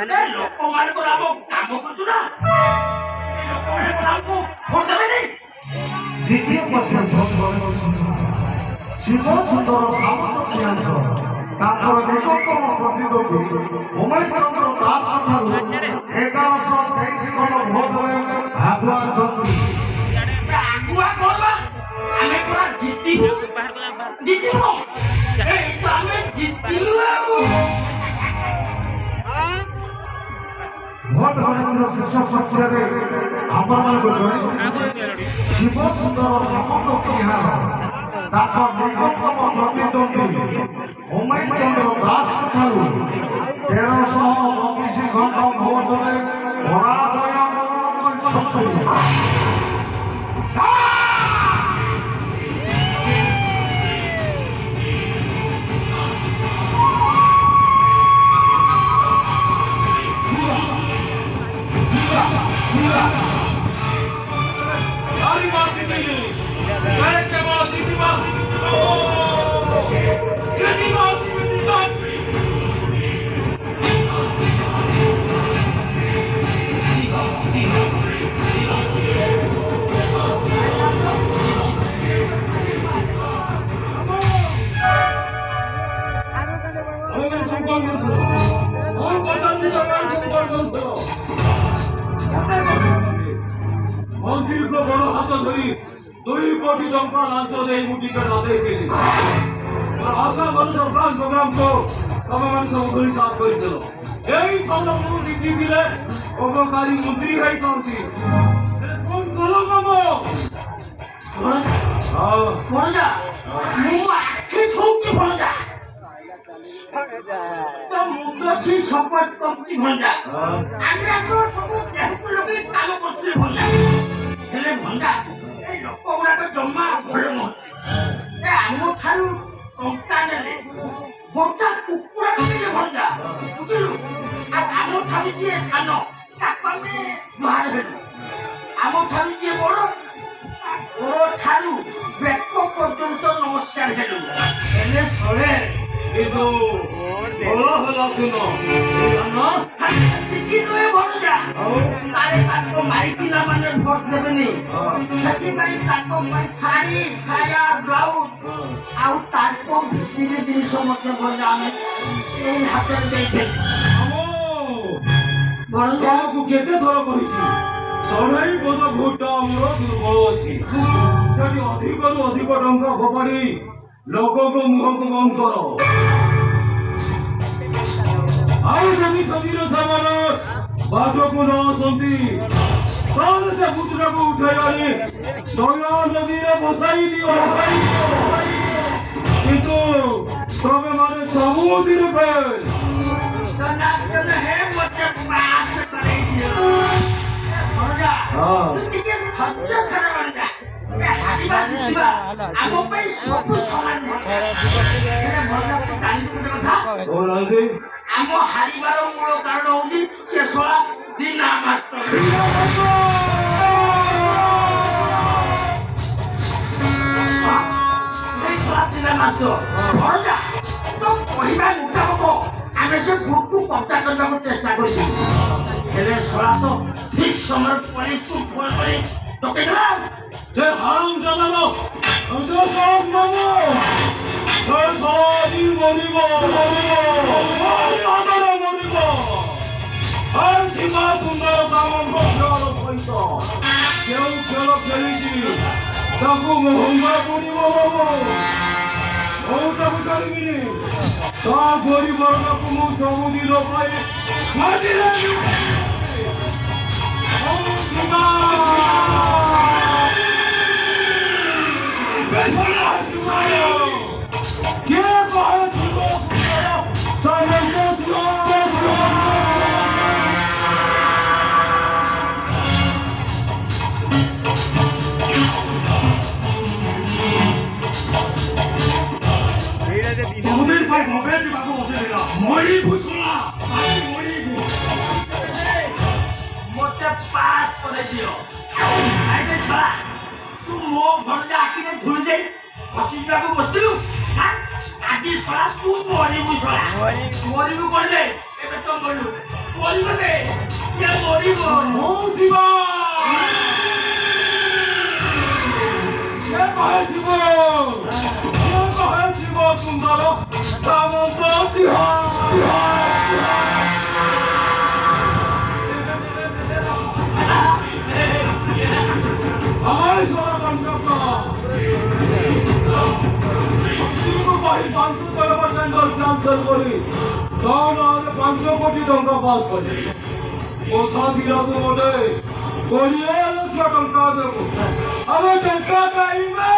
ଲୋକମାନଙ୍କର ଆମ କାମ କରୁଛୁ ନା ଲୋକମାନଙ୍କର ଆମକୁ ଭୋଟ ଦେବେନି। ଦ୍ୱିତୀୟ ପର୍ଯ୍ୟାୟ ଶିବ ସୁନ୍ଦର ସାମନ୍ତ ସିଂହାସ ତାଙ୍କର ନିକଟତମ ପ୍ରତିଦ୍ୱନ୍ଦ୍ୱୀ ଉମେଶ ଚନ୍ଦ୍ର ଦାସଙ୍କ ଠାରୁ 1123 ଖଣ୍ଡ ଭୋଟରେ ଆଗୁଆ ଅଛନ୍ତି। ଆଗୁଆ କରବା ଆମେ ପୁରା ଜିତିବୁ ଜିତିବୁ ଏଇ ତ ଆମେ ଜିତିଲୁ ଆଉ। ଭୋଟ ଗଣତିର ଶେଷ ପର୍ଯ୍ୟାୟରେ ଆପଣମାନଙ୍କୁ ଜଣେ ଶିବ ସୁନ୍ଦର ସାମନ୍ତ ସିଂହାର ତାଙ୍କ ନିକଟତମ ପ୍ରତିଦ୍ୱନ୍ଦ୍ୱୀ ଉମେଶ ଚନ୍ଦ୍ର ଦାସଙ୍କ ଠାରୁ 1322 ଖଣ୍ଡ ଭୋଟରେ ପରାଜୟ କରିଛନ୍ତି। মন্ত্রীর বড় হাত ধরি 2 কোটি টঙ্কা লাঞ্চ দেই ମୁଁ ଟିକେଟ ଦେଇଥିଲି। ଆଶା କରୁଛ ପ୍ଲାନ୍ ପ୍ରୋଗ୍ରାମକୁ ତମେମାନେ ସବୁ ଧରି ସାଥ କରିଥିଲ। ଏଇ ଫଳକୁ ଜିତିଥିଲେ ଅବକାରୀ ମନ୍ତ୍ରୀ ହେଇଥାନ୍ତି। କଣ କଲ କାମ? ଭଣଜା ମୁଁ ଆଖି ଠଉକି ଭଣଜା ତ ମୁଣ୍ଡ ଅଛି ସପୋର୍ଟ କରୁଛି ଭଣଜା। ଆମେ ସବୁ ଦେହକୁ ଲଗେଇ କାମ କରୁଥିଲେ ଭଣଜା। ହେଲେ ଭଣଜା ଏଇ ଲୋକ ଗୁଡାକ ଜମା ଭଲ ନୁହଁ। ଆମ ଠାରୁ ଟଙ୍କା ନେଲେ ଗୋଟା କୁକୁଡ଼ା ନେଲେ ଭଣଜା ବୁଝିଲୁ। ଆଉ ଆମ ଠାରୁ ଯିଏ ସାନ ତାକୁ ଆମେ ଜୁହାର ହେଲୁ। ଆମ ଠାରୁ ଯିଏ ବଡ ଗୋଡ ଠାରୁ ବେକ ପର୍ଯ୍ୟନ୍ତ ନମସ୍କାର ହେଲୁ। ହେଲେ ଶଳେ କିନ୍ତୁ ଭଲ ହେଲା ଶୁଣ ତାଙ୍କ ମାଇ ପିଲାମାନେ ଭୋଟ ଦେବେନି ସେଥିପାଇଁ ତାଙ୍କ ପାଇଁ ଶାଢୀ ସାୟା ବ୍ଲାଉଜ ଆଉ ତାଙ୍କ ଭିତ୍ତିରେ ଜିନିଷ ମଧ୍ୟ ଭଣଜା ଆମେ ଏଇ ହାତରେ ଦେଇଥିଲୁ। ତମକୁ କେତେ ଥର କହିଛି ସଢେଇ ପଦ ଭୋଟଟା ଆମର ଦୁର୍ବଳ ଅଛି। ସେଠି ଅଧିକରୁ ଅଧିକ ଟଙ୍କା ଫୋପାଡ଼ି ଲୋକଙ୍କ ମୁହଁକୁ ବନ୍ଦ କର। ଆଉ ଯଦି ସଜିର ସାମାନ ବାଟକୁ ନ ଆସନ୍ତି ତାହେଲେ ସେ ପୁତୁରାକୁ ଉଠାଇ ଆଣି ଦୟା ନଦୀରେ ବସାଇ ଦିଅ। କିନ୍ତୁ ତମେ ମାନେ ସବୁଦିନ ଆମ ପାଇଁ ସବୁ ସମାନ। ଆମ ହାରିବାର ମୂଳ କାରଣ ହଉଛି ସେ ଶଳା ଦିନା ମାଷ୍ଟର। କହିବା ମୁତାବକ ଆମେ ସେ ଭୋଟକୁ କବ୍ଜା କରିବାକୁ ଚେଷ୍ଟା କରିଛୁ। ହେଲେ ଶଳା ତ ଠିକ ସମୟରେ ପୋଲିସକୁ ଫୋନ କରି ଡକେଇଦେଲା। ସେ ହାରାମ ଜାଗାର ସୀମା ସୁନ୍ଦର ସାମନ୍ତ ଖେଳ ସହିତ କେଉଁ ଖେଳ ଖେଳିଛି ତାକୁ ମହଙ୍ଗା ପଡ଼ିବ। ମୁଁ ତାକୁ ଛାଡ଼ିବିନି। ତା ପରିବାରକୁ ମୁଁ ସବୁଦିନ ପାଇଁ ମାଟିରେ ମୋତେ ପାସ୍ କରେଇଦିଅ। ତୁ ମୋ ଘରଟା ଆଖିରେ ଧୁଳି ଦେଇ ବସିଯିବାକୁ ବସିଲୁ। ଆଜି ଶଳା ତୁ ମରିବୁ। ଶଳା ମରିବୁ କହିଲେ ଏବେ ତ ମରିବୁ। মরিবনে সে মরিব ও শিবা কে কহে শিব কে কহে শিব সুন্দর সামন্ত সিংহ আমার সোনা কণ্ঠক কহি 500 ক্যান্সেল করি তাহলে 500 কোটি টঙ্কা পাস করি কথা দিলা তো বটে 20 লক্ষ টঙ্কা দেবো আমি টঙ্কা পাইবে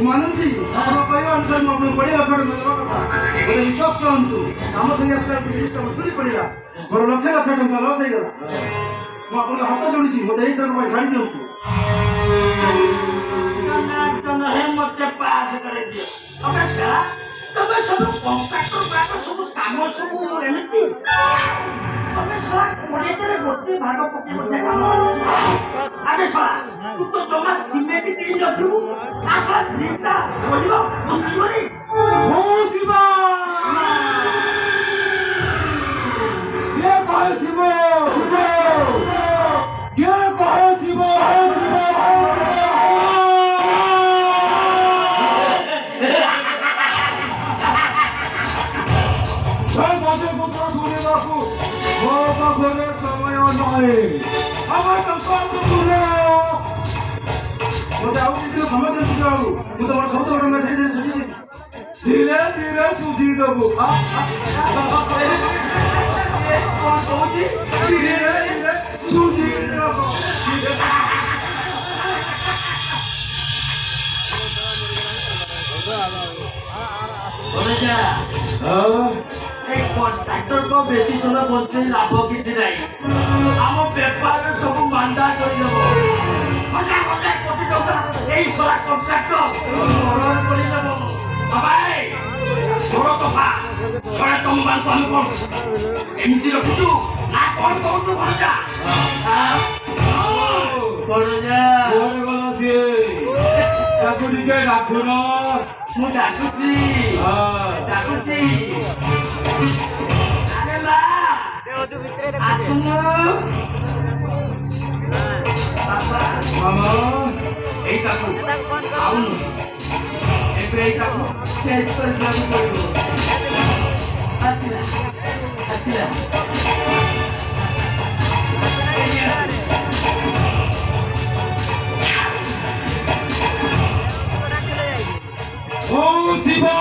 ମାନୁଛି ଆପଣ କହିବା ଅନୁସାରେ ମୁଁ ଆପଣଙ୍କୁ 20 ଲକ୍ଷ ଟଙ୍କା ଦେବା କଥା ମୋତେ ବିଶ୍ୱାସ କରନ୍ତୁ ଆମ ସାଙ୍ଗେ ଆସିଲା ମଜୁରୀ ପଡ଼ିଲା ମୋର ଲକ୍ଷ ଲକ୍ଷ ଟଙ୍କା ଲସ୍ ହେଇଗଲା ମୁଁ ଆପଣଙ୍କ ହାତ ଯୋଡ଼ିଛି ମୋତେ ଏଇ ଥର ପାଇଁ ଛାଡ଼ି ଦିଅନ୍ତୁ ତମେ ମତେ ପାସ କରେଇ ଦିଅ ତମେ ସାରା ତମେ ସବୁ କଣ୍ଟ୍ରାକ୍ଟର ଗୁଡାକ ସବୁ କାମ ସବୁ ଏମିତି ତମେ ସାରା 20ଟାରେ ଗୋଟେ ଭାଗ ପକେଇ ମତେ କାମ ଆରେ ସାରା ତୁ ତ ଜମା ସିମେଣ୍ଟ କିଣି ନଥିବୁ ତା ସାରା ଦିଟା କରିବ ବୁଝିବନି ও শিবা কে কহে শিব শিব কে কহে শিব শিব সেই মজে পুত্র শুনিବାକୁ ମୋ ପାଖରେ ସମୟ ନାହିଁ আমার ଟଙ୍କା ତୁলে ମୋତେ ଆଉ କିଛି ଦିନ ସମୟ ଦିଅନ୍ତୁ ବାବୁ ମୁଁ ତ ମୋର 70 ଟଙ୍କା ଧୀରେ ଧୀରେ ସୁଝିଦେବି ଧୀରେ ଧୀରେ ସୁଝି ଦେବୁ କଣ କହୁଛି ଧୀରେ ଧୀରେ ସୁଝି ଦେବୁ এই কন্ট্রাক্টরକୁ ବେଶୀ ସମୟ ବଞ୍ଚେଇ ଲାଭ କିଛି ନାହିଁ ଆମ ବେପାରରେ ସବୁ ମାନ୍ଦା କରିଦେବ ହଜାର ହଜାର କୋଟି ଟଙ୍କା ଏଇ ସରା କଣ୍ଟ୍ରାକ୍ଟର ମରଣ କରିଦେବ ବାବାଇ ବଡ଼ କଥା ସରା ତମମାନଙ୍କୁ ଆମେ କଣ ଏମିତି ରଖୁଛୁ ନା କଣ କହୁଛୁ ଭଣଜା ଭଣଜା କୁଆଡ଼େ ଗଲା ସିଏ ତାକୁ ଟିକେ ଡାକୁନ ମୁଁ ଡାକୁଛି ଡାକୁଛି ଆରେ ମା ଆସୁନୁ ବାବା ମାମା ଏଇଟାକୁ ଆଉନୁ ଏବେ ଏଇଟାକୁ ଚେଞ୍ଜ କରିବାକୁ ପଡ଼ିବ ଆସିଲା ଆସିଲା ও শিবা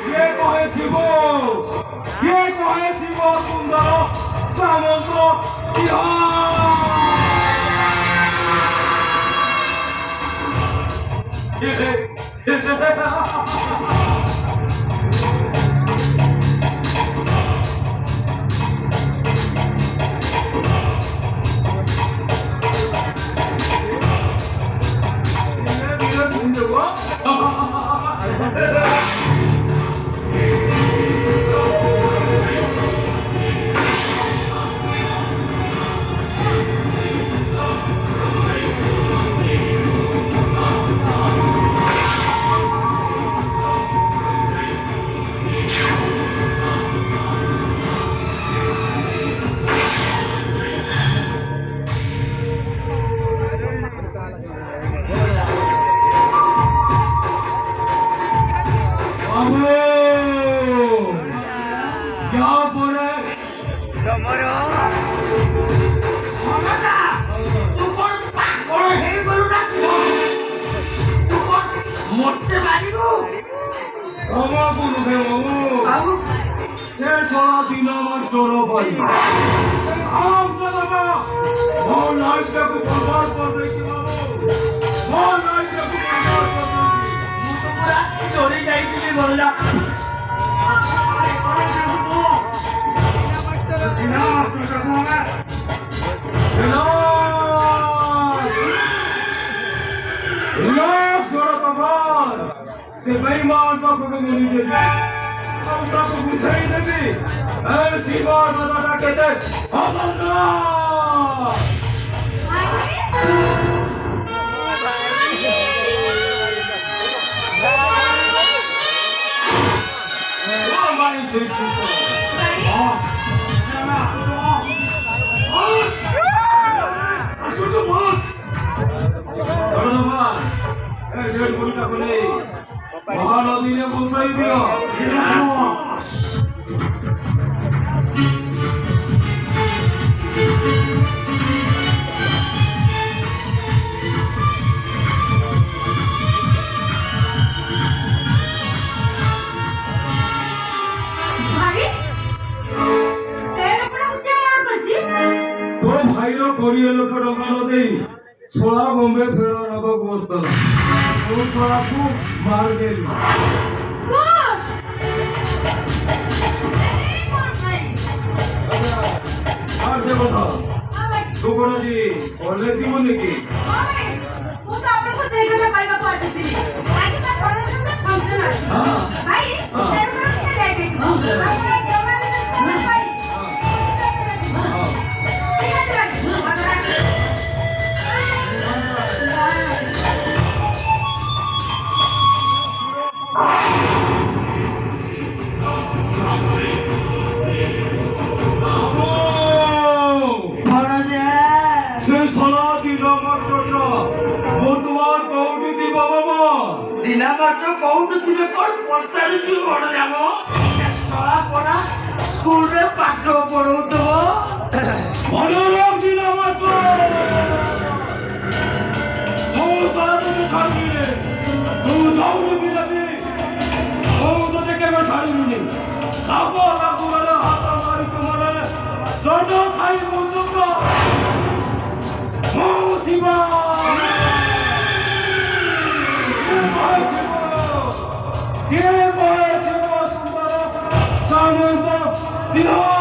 কে কহে শিব কে কহে শিব সুন্দর সামন্ত সিংহ মরতে পারিব ক্ষমা করবে বাবু সে সারা দিন আমার চলো পাই আম জানা আমার লাইফটাকে বরবাদ করবে কি বাবু আমার লাইফটাকে বরবাদ করবে ମୁଁ ତ ପୁରା ଚୋରି ଯାଇଥିଲି ଭଣଜା से बेईमान बापू को मिली थी हम ताको पूछे ही नहीं ऐसी बार बताना कहते अल्लाह নাই শ্রীকৃষ্ণ মহানদীনে বসাই দিও তো ভাইর 20 লক্ষ টাকা নদী ছোড়া বম্বে ফেরা নবক বস্তল ও ছোড়াকু মার দেল আর সে কথা তো কোনজি বলে জীবনে কি দিনামাত্র কৌটু দিবে কোন 45 জন বড় যাব সরা পড়া স্কুলে পাঠ্য পড়াউতো মনোরম দিনামাত্র সংসার ছাড়িয়ে তুই যাওনি বিলাতি ও তো থেকে ছাড়িনি লাগো লাগো বলে হাত মারি তোমারে জড় খাই মুজুক ও শিবা কে বলে শিব সুন্দর সামন্ত সিংহ